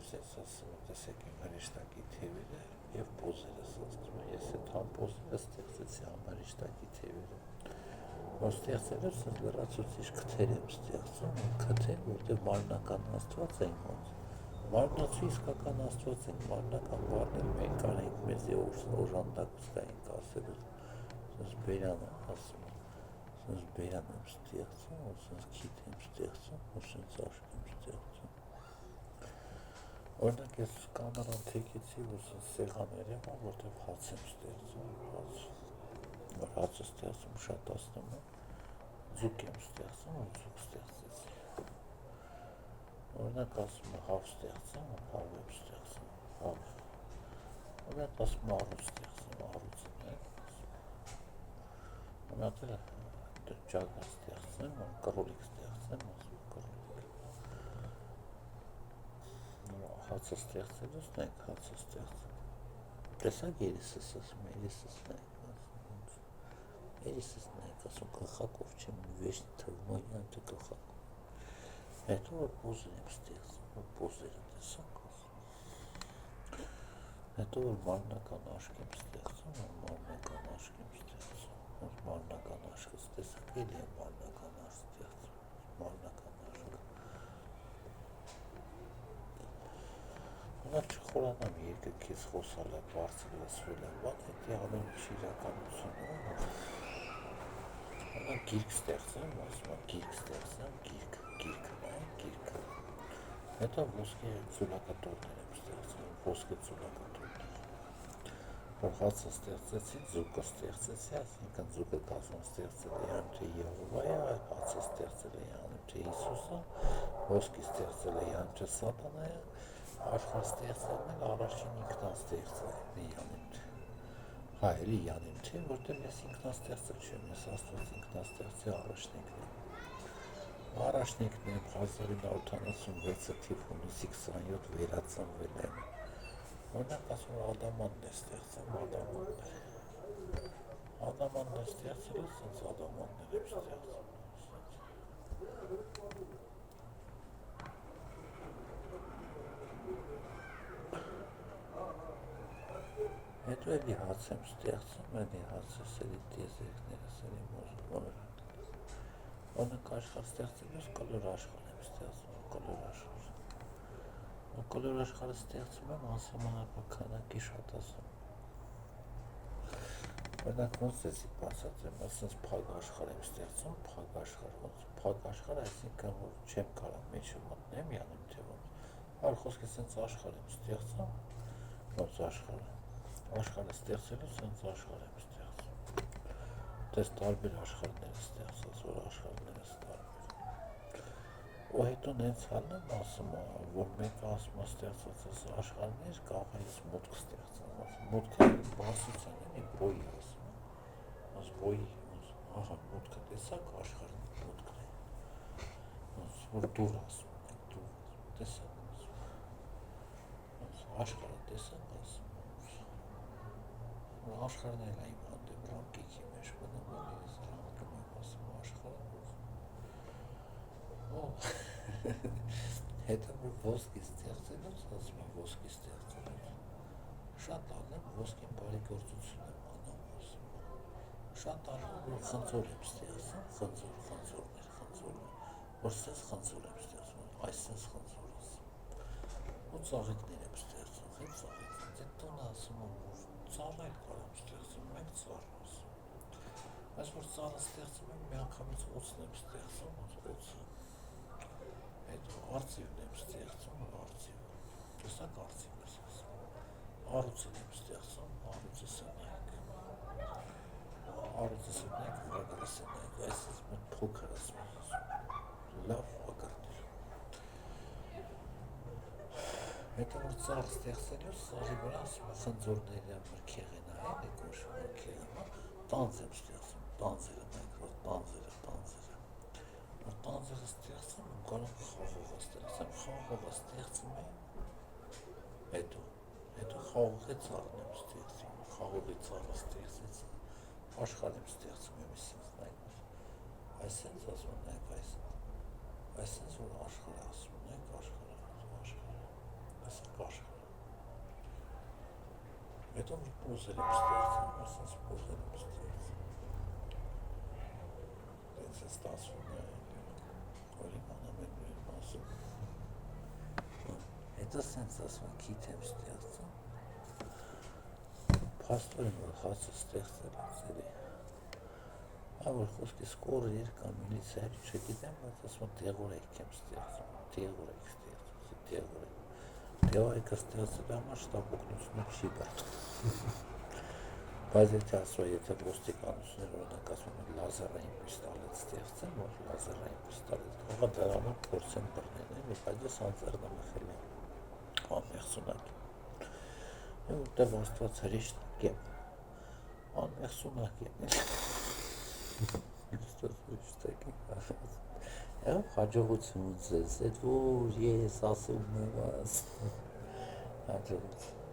Ես ասում եմ, տեսեք իմ հրեշտակի թևերը և պոզերը ստեղծում եմ, ես այդ համ պոզերը ստեղծեցի, համ հրեշտակի թևերը, որ ստեղծելով սենց լրացուցիչ քթեր եմ ստեղծում, քթեր, որտեղ մարմնական աստված են ոնց, մարմնացու իսկական աստված ենք, մարմնական բառներ մենք անենք մեզի օժանդակություն ենք ասելու, սենց բերան ասում եմ, սենց բերան եմ ստեղծում, ու սենց քիթ եմ ստեղծում, ու սենց աշկ եմ ստեղծում, օրինակ ես կամերան թեքեցի, որ սենց սեղաներ եմ, որտեղ հաց եմ ստեղծում, որ հացը ստեղծում շատացնում եմ, ձուկ եմ ստեղծում, որ ձուկ ստեղծեցի, օրինակ ասում եմ հավ ստեղծեմ, հավ եմ ստեղծում, հավ, օրինակ ասում եմ առուց ստեղծեմ, առուց եմ, օրինակ ջագա ստեղծեմ, կռոլիկ ստեղծեմ, ասում կռոլիկ, հացը ստեղծելուց նայք հացը ստեղծեմ, տեսակ երեսս ասում, երեսս նայք, երեսս նայք, ասում գլխակով չեմ, վեշտ թվում այն թե գլխակով, հետո որ պոզեր եմ ստեղծում, որ պոզերը տեսակ ասում, հետո որ մարմնական աշկ եմ ստեղծում, որ մարմնական աշկ եմ ստեղծում, որ մարմնական աշկս տեսակ էլի եմ մարմնական աշկ ստեղծում, մարմնական աշկ, Ունակ չխորանամ երկը կեզ խոսալ է, բարձր լսվել է, բան հետի անում իրականությունը, Ունակ գիրք ստեղծեմ, ասում եմ գիրք ստեղծեմ, գիրքը նայ, գիրքը, հետո ոսկե ծուլակատորներ եմ ստեղծում, ոսկե ծուլակատորներ, որ հացը ստեղծեցի, ձուկը ստեղծեցի, այսինքն ձուկը կազմում ստեղծել է յանում թե Եհովա է, հացը ստեղծել է յանում թե Հիսուսը, ոսկի ստեղծել է յանում թե սատանա է, աշխարհ ստեղծելն էլ առաջին ինքնաստեղծել է յանում թե, հա էլի յանում թե, որտեղ ես ինքնաստեղծել չեմ, ես Աստված ինքնաստեղծի առաջնիկն եմ, առաջնիկն եմ 1986 թիվ հունիսի 27 վերածնվել եմ, օրինակ ասում որ ադամանն է ստեղծեմ, ադամանն է ստեղծել, սենց ադամաններ եմ ստեղծում, հետո էլի հաց եմ ստեղծում, էլի հացս, էլի տիեզերքներս, էլի մոզգորը, օրինակ աշխարհ ստեղծելուց կլոր աշխարհ եմ ստեղծում, կլոր աշխարհը ստեղծում եմ անսահմանափակ քանակի շատացում, օրինակ ոնց էսի բացատրեմ, ասենց փակ աշխարհ եմ ստեղծում, փակ աշխարհ, ոնց փակ աշխարհ, այսինքն որ չեմ կարող մեջը մտնեմ, յանում թե ոնց, այլ խոսքը սենց աշխարհ եմ ստեղծում, ոնց աշխարհը ստեղծելուց սենց աշխարհ եմ ստեղծում, տես տարբեր աշխարհներ ստեղծած, որ աշխարհներս տարբեր, ու հետո նենց հալն եմ ասում, որ մենք ասում ստեղծած ես աշխարհներ, կարող ես մուտք ստեղծել, մուտքը բարձության էլի բոյի ասում, ոնց բոյի, ահա մուտքը տեսակ աշխարհն մուտքն է, ոնց որ դուր ասում ենք, դուր, տեսակ ասում, ոնց աշխարհը տեսակ ասում, որ աշխարհն էլ այն հանդեպ ռամկիքի մեջ մնում էլի, ես ռամկում եմ ասում աշխարհը, հետո որ ոսկի ստեղծելուց, ասում եմ ոսկի ստեղծելուց, շատ ալեմ ոսկին բարեգործություն եմ անում, ասում եմ, շատ ալեմ որ խնձոր եմ ստեղծում, խնձորներ, որ սենց խնձոր եմ ստեղծում, այս սենց խնձոր ասում, ու ծաղիկներ եմ ստեղծում, հետ ծաղիկներ, դե տունը ասում եմ, որ ծառ էլ կարամ ստեղծում, մենք ծառ ասում, այս որ ծառը ստեղծում եմ, մի անգամից օծն եմ ստեղծում, օծը, հետո արծիվն եմ ստեղծում, արծիվ, տեսակ արծիվ ես ասում, առուծն եմ ստեղծում, առուծս ընայք, վագրս ընայք, այսպես մոտ փոքր ասում, լավ վագրներ, հետո որ ծառ ստեղծելուց, ծառի վրա ասում խնձորները մրգեղենա են, կոշում մրգեղենա, տանձ եմ ստեղծում, տանձերը նայք, որ տանձերը ստեղծում եմ, կարող խաղողը ստեղծեմ, խաղողը ստեղծում եմ, հետո խաղողի ծառն եմ ստեղծում, խաղողի ծառը ստեղծեցի, աշխարհ եմ ստեղծում եմ, սենց նայք, այսենց ասում նայք, այսենց որ աշխարհ ասում նայք, աշխարհ, այս Հետո որ պոզեր եմ ստեղծում, ասած պոզեր եմ ստեղծում։ Դենց է ստացվում է, որ իմանամ են մեր մասում։ Հետո սենց ասում քիթ եմ ստեղծում։ Փաստորեն որ հացը ստեղծել եմ ձերի։ Որ խոսքիս կորը երկա միլիցիայր չգիտեմ, բայց ասում տեղորայք եմ ստեղծում, տեղորայք ստեղծում, տեղորայք։ Տեղորայքը ստեղծել համար շտապ օգնությունը չի բարձր։ Բայց եթե ասում եթե ոստիկանությունները օրինակ ասում են լազերային պիստոլետ ստեղծեմ, որ լազերային պիստոլետ, հողա դրանով փորձեն բռնել, բայց ես անձեռն եմ ախել եմ անմեղսունակ։ Որտեղ Աստված հրեշտակ եմ, անմեղսունակ եմ։ Հաջողություն ձեզ, այդ որ ես ասում եմ, հաջողություն։